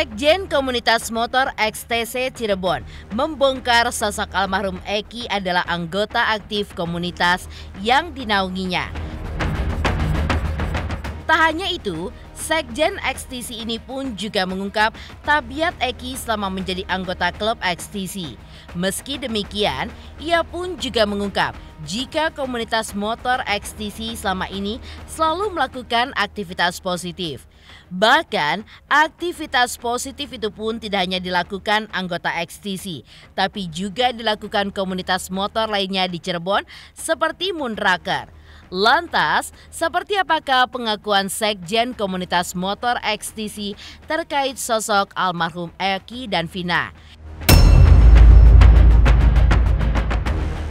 Sekjen Komunitas Motor XTC Cirebon membongkar sosok almarhum Eki adalah anggota aktif komunitas yang dinaunginya. Tak hanya itu, Sekjen XTC ini pun juga mengungkap tabiat Eki selama menjadi anggota klub XTC. Meski demikian, ia pun juga mengungkap jika komunitas motor XTC selama ini selalu melakukan aktivitas positif. Bahkan, aktivitas positif itu pun tidak hanya dilakukan anggota XTC, tapi juga dilakukan komunitas motor lainnya di Cirebon seperti Moonraker. Lantas, seperti apakah pengakuan Sekjen Komunitas Motor XTC terkait sosok almarhum Eki dan Vina?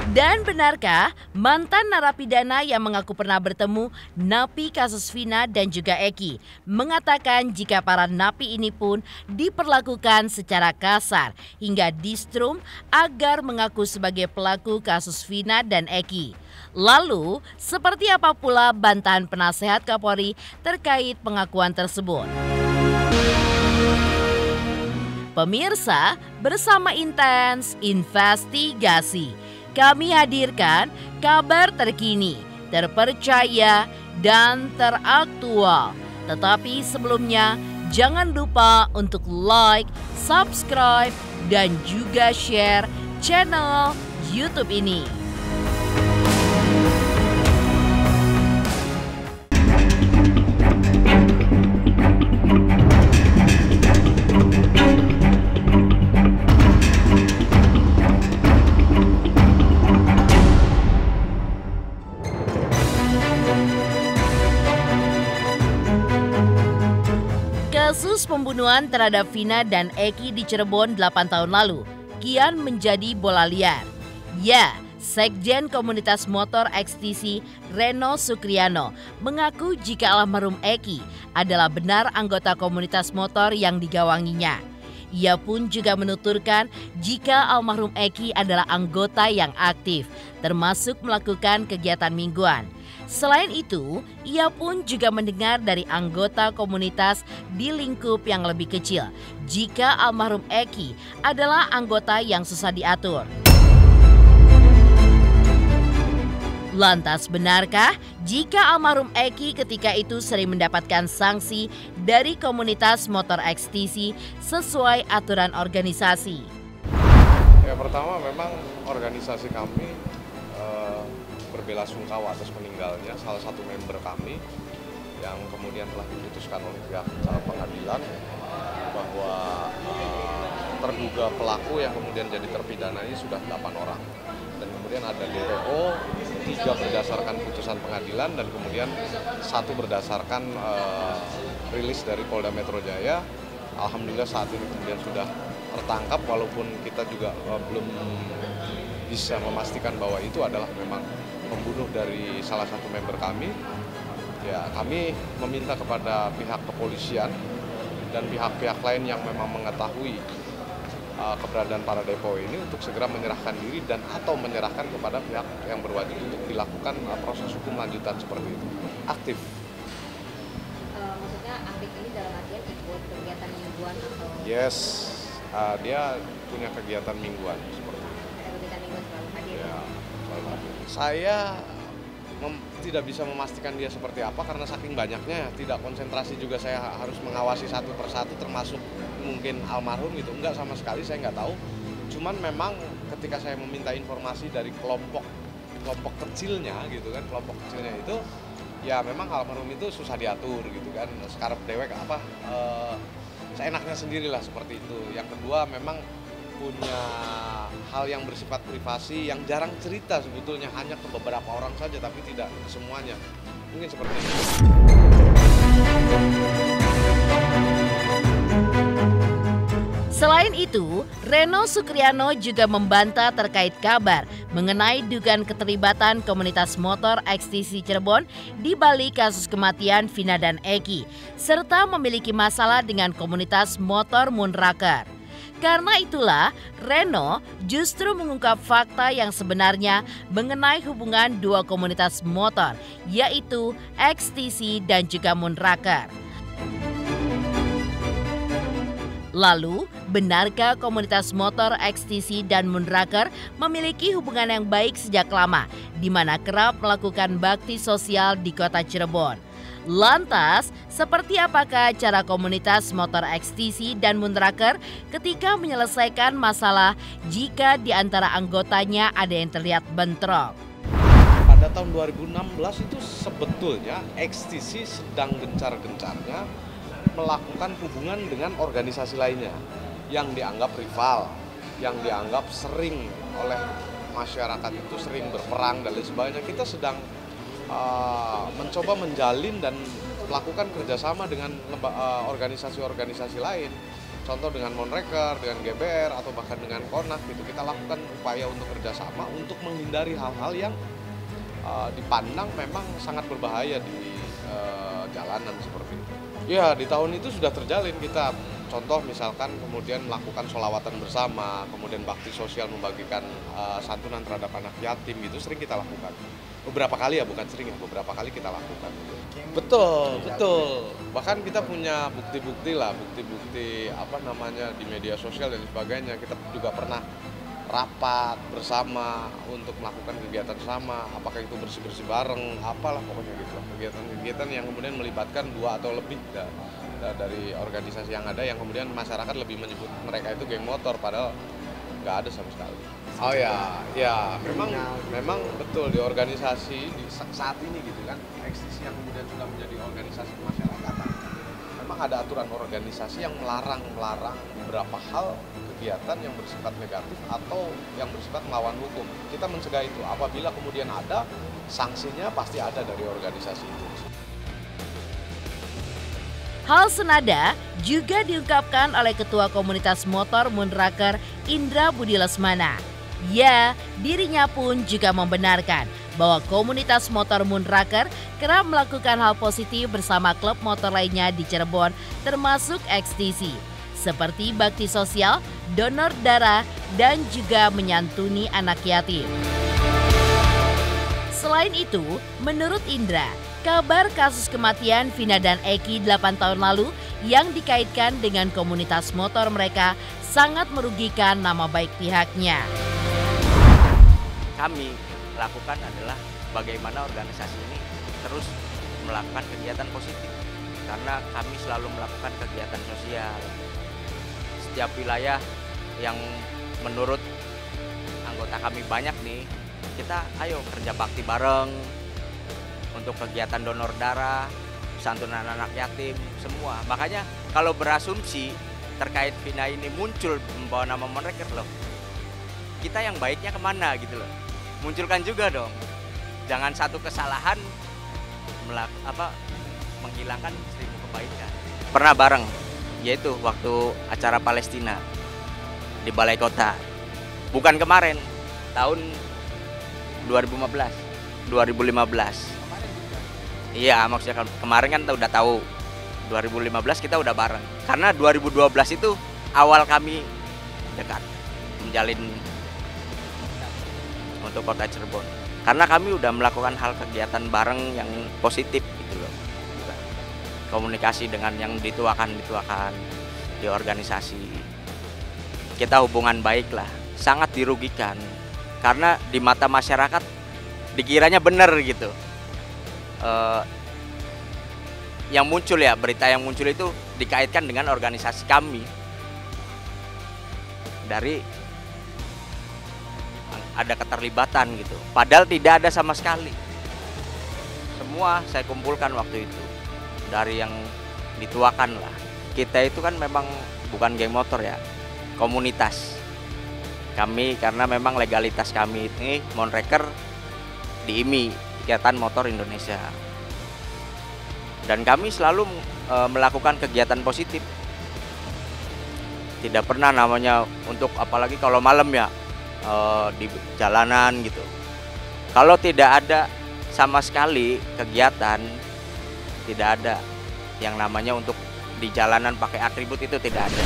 Dan benarkah mantan narapidana yang mengaku pernah bertemu napi kasus Vina dan juga Eki mengatakan jika para napi ini pun diperlakukan secara kasar hingga distrum agar mengaku sebagai pelaku kasus Vina dan Eki? Lalu, seperti apa pula bantahan penasehat Kapolri terkait pengakuan tersebut? Pemirsa, bersama Intens Investigasi, kami hadirkan kabar terkini, terpercaya, dan teraktual. Tetapi sebelumnya, jangan lupa untuk like, subscribe, dan juga share channel YouTube ini. Kasus pembunuhan terhadap Vina dan Eki di Cirebon 8 tahun lalu kian menjadi bola liar. Ya, Sekjen Komunitas Motor XTC Reno Sukriano mengaku jika almarhum Eki adalah benar anggota komunitas motor yang digawanginya. Ia pun juga menuturkan jika almarhum Eki adalah anggota yang aktif, termasuk melakukan kegiatan mingguan. Selain itu, ia pun juga mendengar dari anggota komunitas di lingkup yang lebih kecil jika almarhum Eki adalah anggota yang susah diatur. Lantas benarkah jika almarhum Eki ketika itu sering mendapatkan sanksi dari komunitas motor XTC sesuai aturan organisasi? Ya, pertama memang organisasi kami berbelasungkawa atas meninggalnya salah satu member kami yang kemudian telah diputuskan oleh pihak pengadilan bahwa terduga pelaku yang kemudian jadi terpidana ini sudah 8 orang. Dan kemudian ada DPO, 3 berdasarkan putusan pengadilan dan kemudian 1 berdasarkan rilis dari Polda Metro Jaya. Alhamdulillah saat ini kemudian sudah tertangkap walaupun kita juga belum bisa memastikan bahwa itu adalah memang pembunuh dari salah satu member kami. Ya, kami meminta kepada pihak kepolisian dan pihak-pihak lain yang memang mengetahui keberadaan para DPO ini untuk segera menyerahkan diri dan atau menyerahkan kepada pihak yang berwajib untuk dilakukan proses hukum lanjutan seperti itu. Aktif. Maksudnya aktif ini dalam artian ikut kegiatan mingguan atau? Yes, dia punya kegiatan mingguan seperti itu. Kegiatan mingguan selalu hadir? Ya, selalu hadir. Saya tidak bisa memastikan dia seperti apa karena saking banyaknya, tidak konsentrasi juga saya harus mengawasi satu persatu termasuk mungkin almarhum gitu, enggak sama sekali saya nggak tahu. Cuman memang ketika saya meminta informasi dari kelompok kecilnya gitu kan, kelompok kecilnya itu ya memang almarhum itu susah diatur gitu kan, sekarang dewek seenaknya sendirilah seperti itu. Yang kedua memang punya hal yang bersifat privasi yang jarang cerita sebetulnya, hanya ke beberapa orang saja tapi tidak ke semuanya. Mungkin seperti itu. Selain itu, Reno Sukriano juga membantah terkait kabar mengenai dugaan keterlibatan komunitas motor XTC Cirebon di balik kasus kematian Vina dan Eki, serta memiliki masalah dengan komunitas motor Moonraker. Karena itulah, Reno justru mengungkap fakta yang sebenarnya mengenai hubungan dua komunitas motor, yaitu XTC dan juga Moonraker. Lalu, benarkah komunitas motor XTC dan Moonraker memiliki hubungan yang baik sejak lama, di mana kerap melakukan bakti sosial di kota Cirebon? Lantas, seperti apakah cara komunitas motor XTC dan Moonraker ketika menyelesaikan masalah jika di antara anggotanya ada yang terlihat bentrok? Pada tahun 2016 itu sebetulnya XTC sedang gencar-gencarnya melakukan hubungan dengan organisasi lainnya yang dianggap rival, yang dianggap sering oleh masyarakat itu sering berperang dan lain sebagainya. Kita sedang mencoba menjalin dan melakukan kerjasama dengan organisasi-organisasi lain. Contoh dengan Moonraker, dengan GBR, atau bahkan dengan Konak gitu. Kita lakukan upaya untuk kerjasama untuk menghindari hal-hal yang dipandang memang sangat berbahaya di jalanan seperti itu. Ya, di tahun itu sudah terjalin kita. Contoh misalkan kemudian melakukan sholawatan bersama, kemudian bakti sosial membagikan santunan terhadap anak yatim, gitu sering kita lakukan. Beberapa kali ya, bukan sering ya, beberapa kali kita lakukan. Betul. Bahkan kita punya bukti-bukti lah, bukti-bukti di media sosial dan sebagainya. Kita juga pernah rapat bersama untuk melakukan kegiatan sama, apakah itu bersih-bersih bareng, apalah pokoknya gitu. Kegiatan-kegiatan yang kemudian melibatkan 2 atau lebih dari organisasi yang ada, yang kemudian masyarakat lebih menyebut mereka itu geng motor, padahal nggak ada sama sekali. Oh ya, memang betul di organisasi saat ini gitu kan, XTC yang kemudian sudah menjadi organisasi kemasyarakatan. Memang ada aturan organisasi yang melarang beberapa hal kegiatan yang bersifat negatif atau yang bersifat melawan hukum. Kita mencegah itu. Apabila kemudian ada sanksinya, pasti ada dari organisasi itu. Hal senada juga diungkapkan oleh Ketua Komunitas Motor Moonraker Indra Budi Lesmana. Ya, dirinya pun juga membenarkan bahwa komunitas motor Moonraker kerap melakukan hal positif bersama klub motor lainnya di Cirebon, termasuk XTC, seperti bakti sosial, donor darah, dan juga menyantuni anak yatim. Selain itu, menurut Indra, kabar kasus kematian Vina dan Eki 8 tahun lalu yang dikaitkan dengan komunitas motor mereka sangat merugikan nama baik pihaknya. Kami lakukan adalah bagaimana organisasi ini terus melakukan kegiatan positif, karena kami selalu melakukan kegiatan sosial. Setiap wilayah yang menurut anggota kami banyak nih, kita ayo kerja bakti bareng untuk kegiatan donor darah, santunan anak yatim, semua. Makanya kalau berasumsi terkait Vina ini muncul membawa nama Moonraker, loh, kita yang baiknya kemana gitu loh. Munculkan juga dong. Jangan satu kesalahan menghilangkan 1000 kebaikan. Pernah bareng, yaitu waktu acara Palestina di Balai Kota. Bukan kemarin, tahun 2015. Iya, maksudnya kemarin kan udah tahu. 2015 kita udah bareng. Karena 2012 itu awal kami dekat menjalin untuk kota Cirebon. Karena kami udah melakukan hal kegiatan bareng yang positif gitu loh. Komunikasi dengan yang dituakan di organisasi. Kita hubungan baik lah, sangat dirugikan. Karena di mata masyarakat dikiranya benar gitu. Yang muncul ya, berita yang muncul itu dikaitkan dengan organisasi kami. Dari ada keterlibatan gitu, padahal tidak ada sama sekali. Semua saya kumpulkan waktu itu dari yang dituakan lah. Kita itu kan memang bukan geng motor ya, komunitas. Kami karena memang legalitas kami ini Moonraker di IMI, Ikatan Motor Indonesia. Dan kami selalu melakukan kegiatan positif. Tidak pernah namanya untuk, apalagi kalau malam ya, di jalanan gitu. Kalau tidak ada sama sekali kegiatan, tidak ada yang namanya untuk di jalanan pakai atribut, itu tidak ada.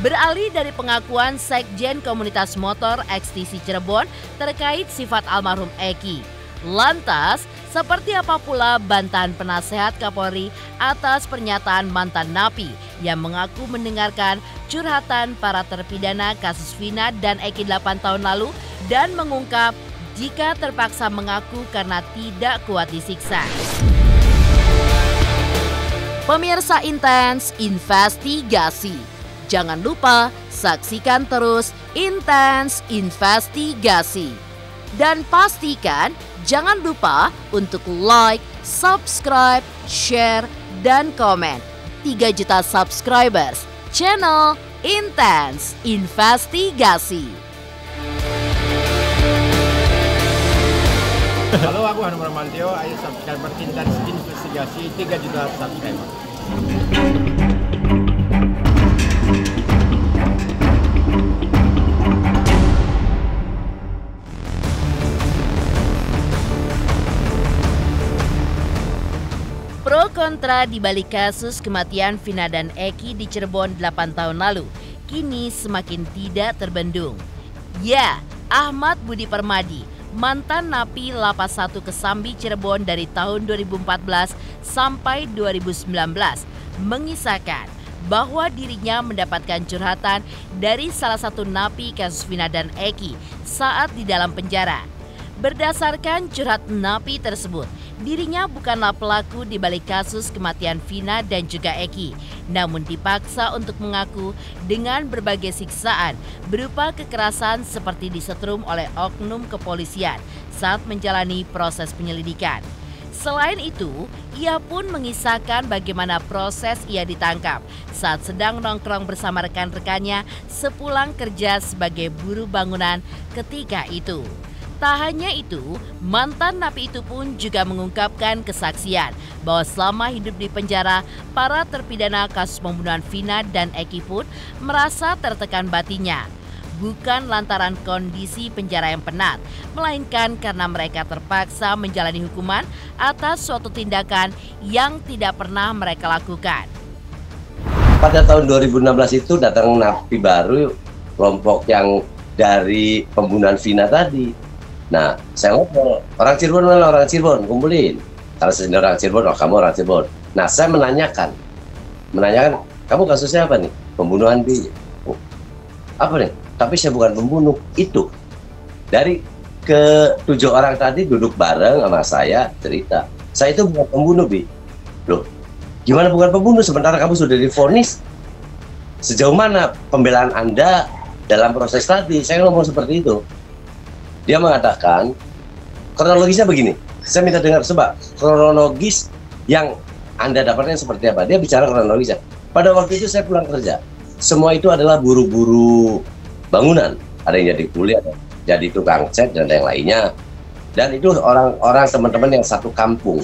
Beralih dari pengakuan Sekjen Komunitas Motor XTC Cirebon terkait sifat almarhum Eki, lantas Seperti apa pula bantahan penasehat Kapolri atas pernyataan mantan napi yang mengaku mendengarkan curhatan para terpidana kasus Vina dan Eki 8 tahun lalu dan mengungkap jika terpaksa mengaku karena tidak kuat disiksa. Pemirsa Intens Investigasi, jangan lupa saksikan terus Intens Investigasi. Dan pastikan jangan lupa untuk like, subscribe, share, dan komen. 3 juta subscribers channel Intens Investigasi. Halo, aku Hanum Ramantio. Ayo subscriber Intens Investigasi 3 juta subscriber. Pro kontra di balik kasus kematian Vina dan Eki di Cirebon 8 tahun lalu kini semakin tidak terbendung. Ya, Ahmad Budi Permadi, mantan napi Lapas 1 Kesambi Cirebon dari tahun 2014 sampai 2019, mengisahkan bahwa dirinya mendapatkan curhatan dari salah satu napi kasus Vina dan Eki saat di dalam penjara. Berdasarkan curhat napi tersebut, dirinya bukanlah pelaku di balik kasus kematian Vina dan juga Eki, namun dipaksa untuk mengaku dengan berbagai siksaan berupa kekerasan seperti disetrum oleh oknum kepolisian saat menjalani proses penyelidikan. Selain itu, ia pun mengisahkan bagaimana proses ia ditangkap saat sedang nongkrong bersama rekan-rekannya sepulang kerja sebagai buruh bangunan ketika itu. Tak hanya itu, mantan napi itu pun juga mengungkapkan kesaksian bahwa selama hidup di penjara, para terpidana kasus pembunuhan Vina dan Eki pun merasa tertekan batinnya. Bukan lantaran kondisi penjara yang penat, melainkan karena mereka terpaksa menjalani hukuman atas suatu tindakan yang tidak pernah mereka lakukan. Pada tahun 2016 itu datang napi baru, kelompok yang dari pembunuhan Vina tadi. Nah, saya ngobrol, orang Cirebon mana orang Cirebon, kumpulin. Kalau saya orang Cirebon, oh kamu orang Cirebon. Nah, saya menanyakan, kamu kasusnya apa nih? Pembunuhan Bi. Oh, apa nih? Tapi saya bukan pembunuh. Itu dari ke-7 orang tadi duduk bareng sama saya cerita. Saya itu bukan pembunuh, Bi. Loh, gimana bukan pembunuh? Sementara kamu sudah divonis. Sejauh mana pembelaan Anda dalam proses tadi? Saya ngomong seperti itu. Dia mengatakan, kronologisnya begini, saya minta dengar sebab kronologis yang Anda dapatkan seperti apa. Dia bicara kronologisnya. Pada waktu itu saya pulang kerja, semua itu adalah buru-buru bangunan. Ada yang jadi kuli, ada jadi tukang cat, dan yang lainnya. Dan itu orang-orang teman-teman yang satu kampung.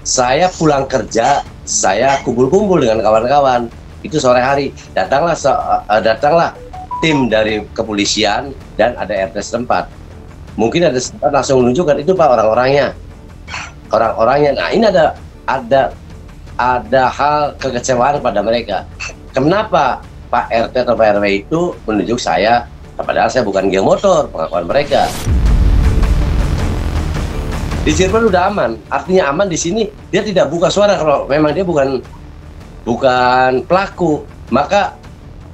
Saya pulang kerja, saya kumpul-kumpul dengan kawan-kawan. Itu sore hari, datanglah tim dari kepolisian dan ada RT setempat. Mungkin ada setempat langsung menunjukkan itu Pak orang-orangnya. Nah, ini ada hal kekecewaan pada mereka. Kenapa Pak RT atau Pak RW itu menunjuk saya? Padahal saya bukan geng motor, pengakuan mereka. Di Cirebon udah aman, artinya aman di sini dia tidak buka suara kalau memang dia bukan pelaku. Maka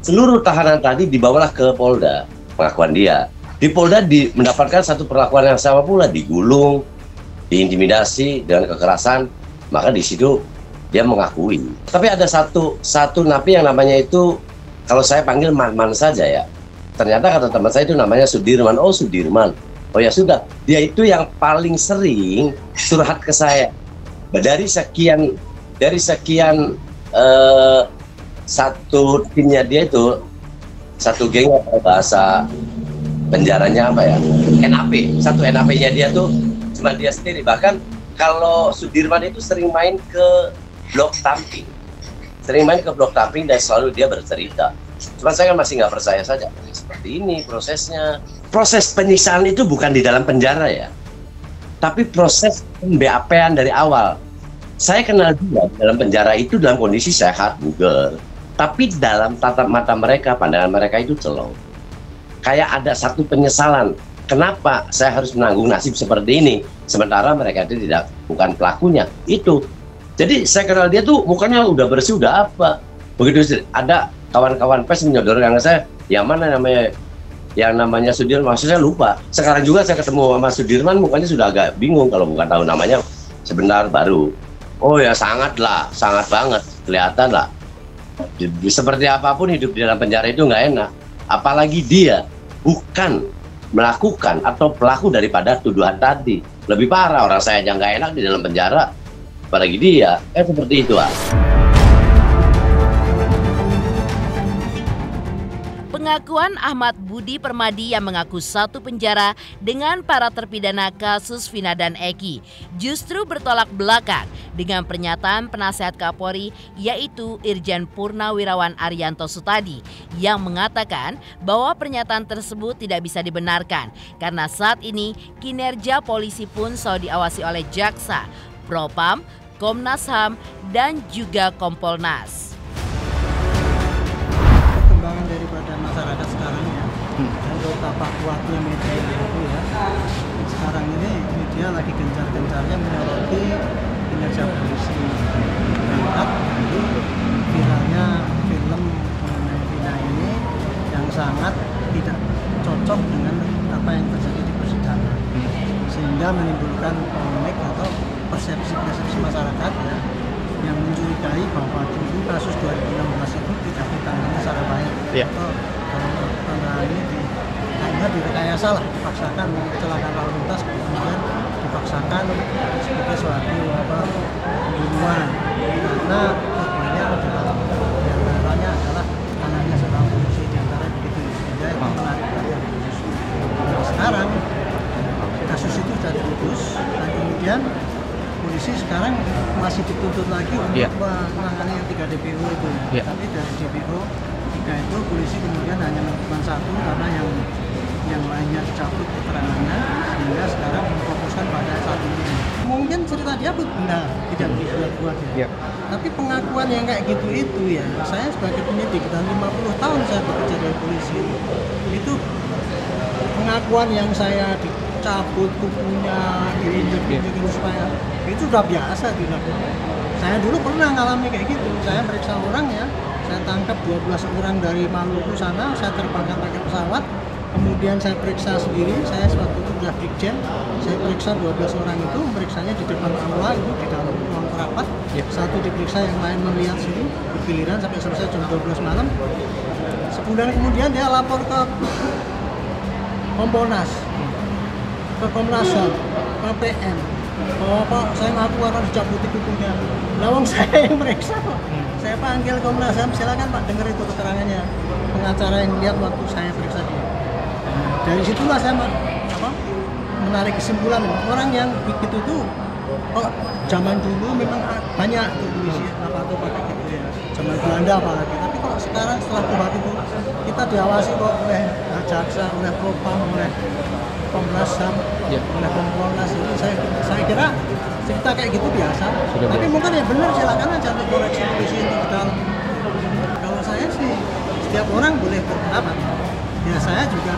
seluruh tahanan tadi dibawalah ke Polda, pengakuan dia. Di Polda mendapatkan satu perlakuan yang sama pula, digulung, diintimidasi dengan kekerasan. Maka di situ dia mengakui. Tapi ada satu napi yang namanya itu, kalau saya panggil Man saja ya. Ternyata kata teman saya itu namanya Sudirman. Oh Sudirman. Oh ya sudah, dia itu yang paling sering curhat ke saya. Dari sekian satu timnya dia itu, satu geng bahasa penjaranya apa ya, NAP, satu NAP-nya dia tuh cuma dia sendiri. Bahkan kalau Sudirman itu sering main ke blok Tamping, dan selalu dia bercerita. Cuma saya kan masih nggak percaya saja. Seperti ini prosesnya. Proses penyiksaan itu bukan di dalam penjara ya, tapi proses BAP-an dari awal. Saya kenal dia dalam penjara itu dalam kondisi sehat, bugar. Tapi dalam tatap mata mereka, pandangan mereka itu celong. Kayak ada satu penyesalan. kenapa saya harus menanggung nasib seperti ini, sementara mereka itu bukan pelakunya. Itu. Jadi saya kenal dia tuh mukanya udah bersih, udah apa. Begitu ada kawan-kawan pers menyodorkan saya, yang mana namanya Sudirman, maksudnya saya lupa. Sekarang juga saya ketemu sama Sudirman, mukanya sudah agak bingung kalau bukan tahu namanya sebentar baru. Oh ya sangat banget, kelihatan lah. Seperti apapun hidup di dalam penjara itu nggak enak. Apalagi dia bukan melakukan atau pelaku daripada tuduhan tadi. Lebih parah, orang saya aja nggak enak di dalam penjara. Apalagi dia, seperti itu ah. Pengakuan Ahmad Budi Permadi yang mengaku satu penjara dengan para terpidana kasus Vina dan Eki justru bertolak belakang dengan pernyataan penasihat Kapolri yaitu Irjen Purnawirawan Arianto Sutadi yang mengatakan bahwa pernyataan tersebut tidak bisa dibenarkan karena saat ini kinerja polisi pun selalu diawasi oleh Jaksa, Propam, Komnas HAM, dan juga Kompolnas. Perkembangan daripada masyarakat sekarang ya, dan betapa kuatnya media itu ya. Sekarang ini media lagi gencar-gencarnya menyoroti kinerja polisi. Melihat dari viralnya film mengenai Vina ini yang sangat tidak cocok dengan apa yang terjadi di persidangan, sehingga menimbulkan polemik atau persepsi masyarakat ya, yang mencurigai bahwa dulu kasus 2016 itu tidak ditangani secara baik. Atau kalau ini hanya direkayasa lah, dipaksakan kecelakaan lalu lintas kemudian dipaksakan sebagai suatu pembunuhan karena korbannya adalah diantaranya adalah anaknya seorang polisi diantara begitu sehingga itu menarik perhatian khusus. Nah, sekarang kasus itu sudah diputus dan kemudian polisi sekarang masih dituntut lagi untuk menangani yang 3 DPO itu. Tapi dari DPO 3 itu polisi kemudian hanya menentukan 1 karena yang lainnya dicabut keterangannya, sehingga sekarang memfokuskan pada 1 ini. Mungkin cerita dia benar, tidak dibuat-buat ya. Tapi pengakuan yang kayak gitu itu ya, saya sebagai penyidik dan 50 tahun saya bekerja dari polisi, itu pengakuan yang saya dicabut kukunya, diinjek-injekin supaya itu udah biasa dilakukan. Saya dulu pernah ngalami kayak gitu. Saya meriksa orang ya, saya tangkap 12 orang dari Maluku sana, saya terbangkan pakai pesawat, kemudian saya periksa sendiri. Saya waktu itu udah Brigjen, saya periksa 12 orang itu, meriksanya di depan aula itu di dalam ruang rapat. Satu diperiksa, yang lain melihat sini, bergiliran sampai selesai jam 12 malam. Sebulan kemudian dia lapor ke Kompolnas, ke Komnas HAM, ke PM, bahwa Pak saya ngaku akan dicabuti kukunya. Lawang saya yang meriksa kok. Saya panggil Komnas HAM, silakan Pak dengar itu keterangannya pengacara yang lihat waktu saya periksa dia. Dari situlah saya menarik kesimpulan orang yang begitu tuh kok zaman dulu memang banyak tuh polisi atau pakai gitu ya, zaman Belanda apalagi. Tapi kok sekarang setelah kuat itu kita diawasi kok oleh jaksa, oleh propam, oleh Komnas HAM, oleh Kompolnas. Itu saya kira cerita kayak gitu biasa. Tapi mungkin ya benar, silakan aja untuk koreksi polisi itu ke dalam. Kalau saya sih setiap orang boleh berpendapat. Ya saya juga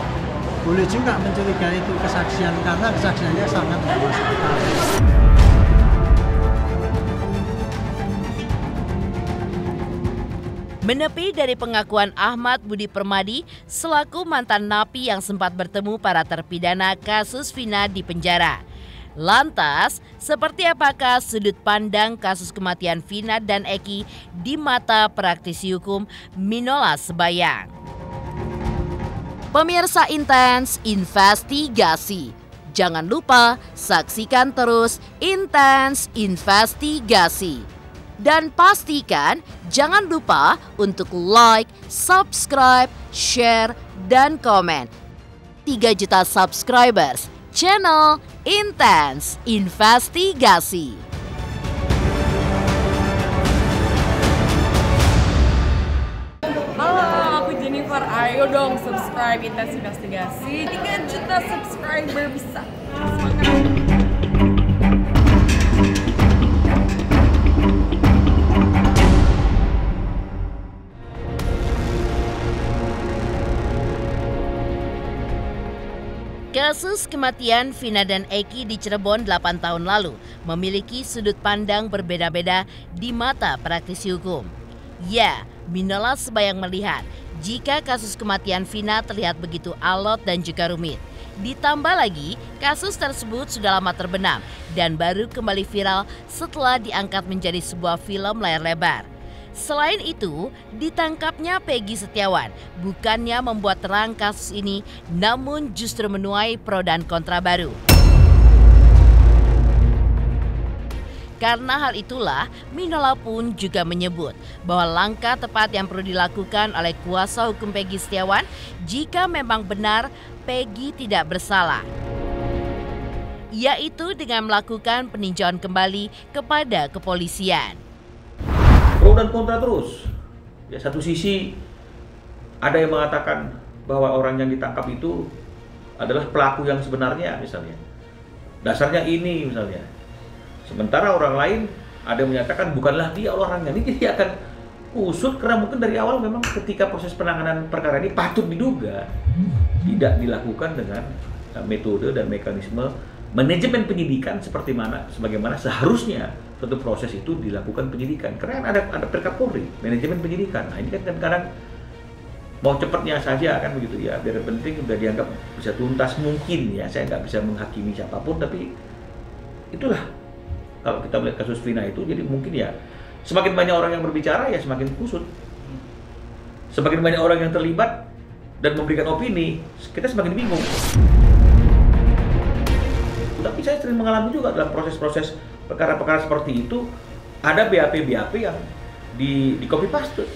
boleh juga mencurigai itu kesaksian karena kesaksiannya sangat luas. Menepi dari pengakuan Ahmad Budi Permadi selaku mantan napi yang sempat bertemu para terpidana kasus Vina di penjara. Lantas, seperti apakah sudut pandang kasus kematian Vina dan Eki di mata praktisi hukum Minola Sebayang? Pemirsa Intens Investigasi, jangan lupa saksikan terus Intens Investigasi. Dan pastikan jangan lupa untuk like, subscribe, share, dan komen. 3 juta subscribers, channel Intens Investigasi. Halo, aku Jennifer. Ayo dong subscribe Intens Investigasi. 3 juta subscriber bisa. Semangat. Kasus kematian Vina dan Eki di Cirebon 8 tahun lalu memiliki sudut pandang berbeda-beda di mata praktisi hukum. Ya, Minola Sebayang melihat jika kasus kematian Vina terlihat begitu alot dan juga rumit. Ditambah lagi, kasus tersebut sudah lama terbenam dan baru kembali viral setelah diangkat menjadi sebuah film layar lebar. Selain itu, ditangkapnya Peggy Setiawan bukannya membuat terang kasus ini, namun justru menuai pro dan kontra baru. Karena hal itulah, Minola pun juga menyebut bahwa langkah tepat yang perlu dilakukan oleh kuasa hukum Peggy Setiawan jika memang benar Peggy tidak bersalah, yaitu dengan melakukan peninjauan kembali kepada kepolisian. Pro dan kontra terus. Ya, satu sisi ada yang mengatakan bahwa orang yang ditangkap itu adalah pelaku yang sebenarnya misalnya. Dasarnya ini misalnya. Sementara orang lain ada yang menyatakan bukanlah dia orangnya. Ini jadi akan usut karena mungkin dari awal memang ketika proses penanganan perkara ini patut diduga tidak dilakukan dengan metode dan mekanisme manajemen penyidikan sebagaimana seharusnya suatu proses itu dilakukan penyidikan. Karena ada perkap Polri, manajemen penyidikan. Nah ini kan kadang-kadang mau cepatnya saja kan begitu ya, biar penting udah dianggap bisa tuntas mungkin ya. Saya nggak bisa menghakimi siapapun, tapi itulah kalau kita melihat kasus Vina itu, jadi mungkin ya semakin banyak orang yang berbicara ya semakin kusut. Semakin banyak orang yang terlibat dan memberikan opini, kita semakin bingung. Tapi saya sering mengalami juga dalam proses-proses perkara-perkara seperti itu, ada BAP yang di copy paste.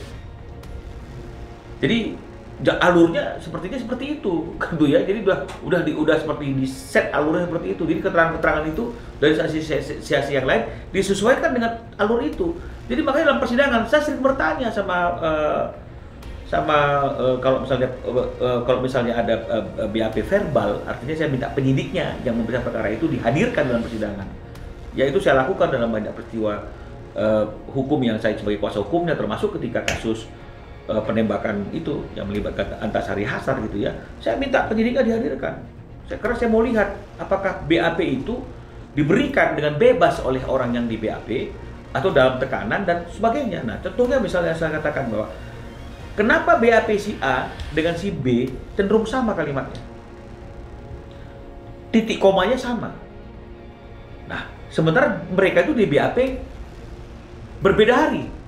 Jadi alurnya sepertinya seperti itu, gitu ya. Jadi udah seperti di set alurnya seperti itu. Jadi keterangan-keterangan itu dari saksi yang lain disesuaikan dengan alur itu. Jadi makanya dalam persidangan saya sering bertanya kalau misalnya ada BAP verbal, artinya saya minta penyidiknya yang memeriksa perkara itu dihadirkan dalam persidangan. Ya itu saya lakukan dalam banyak peristiwa hukum yang saya sebagai kuasa hukumnya, termasuk ketika kasus penembakan itu yang melibatkan Antasari Hasar gitu ya. Saya minta penyidiknya dihadirkan. Karena saya mau lihat apakah BAP itu diberikan dengan bebas oleh orang yang di BAP atau dalam tekanan dan sebagainya. Nah, contohnya misalnya saya katakan bahwa kenapa BAP si A dengan si B cenderung sama kalimatnya? Titik komanya sama. Nah, sementara mereka itu di BAP berbeda hari.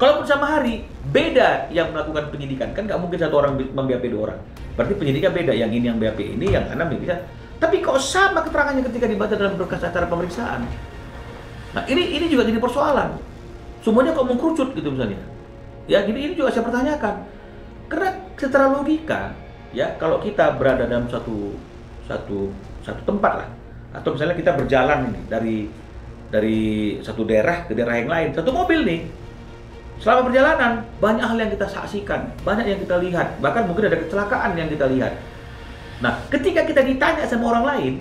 Kalau sama hari, beda yang melakukan penyidikan. Kan nggak mungkin satu orang mem-BAP dua orang. Berarti penyidiknya beda. Yang ini yang BAP ini, yang kanan bisa. Tapi kok sama keterangannya ketika dibaca dalam berkas acara pemeriksaan? Nah, ini juga jadi persoalan. Semuanya kok mengkerucut gitu misalnya. Ya, ini juga saya pertanyakan. Karena secara logika, ya kalau kita berada dalam satu tempat lah, atau misalnya kita berjalan ini dari satu daerah ke daerah yang lain, satu mobil nih, selama perjalanan banyak hal yang kita saksikan, banyak yang kita lihat, bahkan mungkin ada kecelakaan yang kita lihat. Nah, ketika kita ditanya sama orang lain,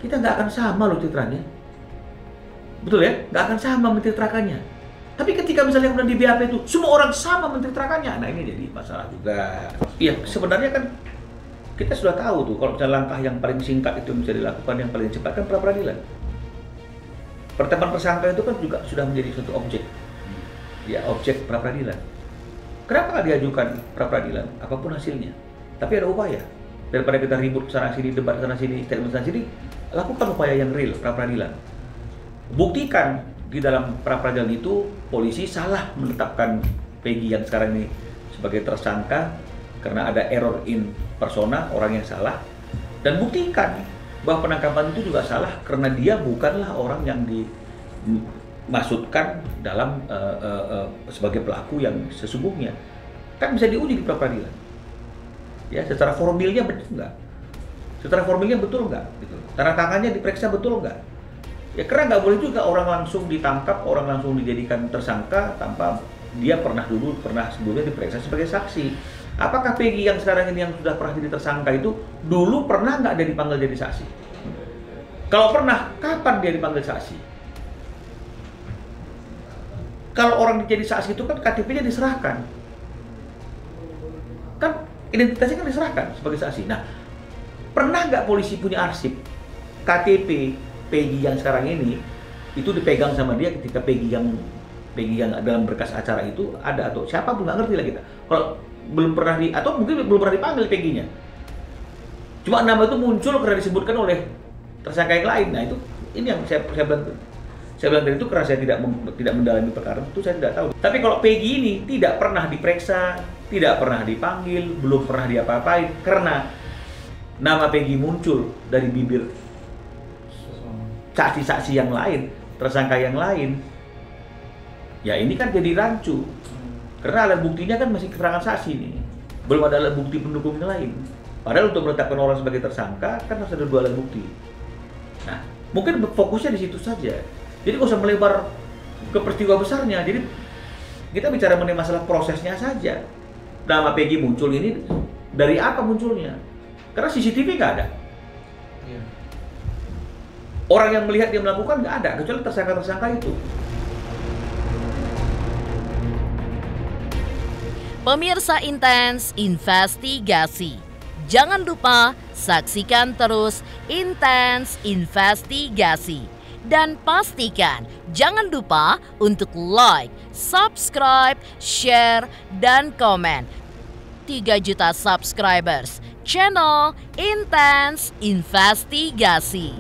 kita nggak akan sama loh citranya, betul ya? Nggak akan sama menceritakannya. Tapi ketika misalnya kemudian di BAP itu semua orang sama menceritakannya, nah ini jadi masalah juga. Iya, sebenarnya kan kita sudah tahu tuh kalau misalnya langkah yang paling singkat itu bisa dilakukan, yang paling cepat kan pra-peradilan. Penetapan tersangka itu kan juga sudah menjadi suatu objek, ya objek pra-peradilan. Kenapa nggak diajukan pra-peradilan, apapun hasilnya? Tapi ada upaya. Daripada kita ribut sana sini, debat sana sini, statement sana sini, lakukan upaya yang real pra-peradilan. Buktikan di dalam pra-peradilan itu polisi salah menetapkan Peggy yang sekarang ini sebagai tersangka karena ada error in persona, orang yang salah, dan buktikan bahwa penangkapan itu juga salah karena dia bukanlah orang yang dimaksudkan dalam sebagai pelaku yang sesungguhnya. Kan bisa diuji di pra-peradilan. Ya, secara formilnya betul nggak? Secara formilnya betul nggak? Gitu. Tanda tangannya diperiksa betul nggak? Ya karena nggak boleh juga orang langsung ditangkap, orang langsung dijadikan tersangka tanpa dia pernah sebelumnya diperiksa sebagai saksi. Apakah Peggy yang sekarang ini yang sudah pernah jadi tersangka itu dulu pernah nggak dia dipanggil jadi saksi? Kalau pernah, kapan dia dipanggil saksi? Kalau orang jadi saksi itu kan KTP-nya diserahkan, kan identitasnya kan diserahkan sebagai saksi. Nah, Pernah nggak polisi punya arsip KTP Peggy yang sekarang ini itu dipegang sama dia ketika Peggy yang dalam berkas acara itu ada, atau siapa pun nggak ngerti lah kita. Kalau belum pernah atau mungkin belum pernah dipanggil Peggy-nya. Cuma nama itu muncul karena disebutkan oleh tersangka yang lain. Nah itu ini yang saya bilang tadi itu karena saya tidak mendalami perkara itu, saya tidak tahu. Tapi kalau Peggy ini tidak pernah diperiksa, tidak pernah dipanggil, belum pernah diapa-apain karena nama Peggy muncul dari bibir saksi-saksi yang lain, tersangka yang lain. Ya ini kan jadi rancu. Karena alat buktinya kan masih keterangan saksi nih. Belum ada alat bukti pendukung yang lain. Padahal untuk menetapkan orang sebagai tersangka kan harus ada 2 alat bukti. Nah, mungkin fokusnya di situ saja. Jadi nggak usah melebar ke peristiwa besarnya. Jadi kita bicara mengenai masalah prosesnya saja. Nama Peggy muncul ini dari apa munculnya? Karena CCTV nggak ada. Orang yang melihat dia melakukan nggak ada, kecuali tersangka-tersangka itu. Pemirsa Intens Investigasi, jangan lupa saksikan terus Intens Investigasi. Dan pastikan jangan lupa untuk like, subscribe, share, dan komen. 3 juta subscribers, channel Intens Investigasi.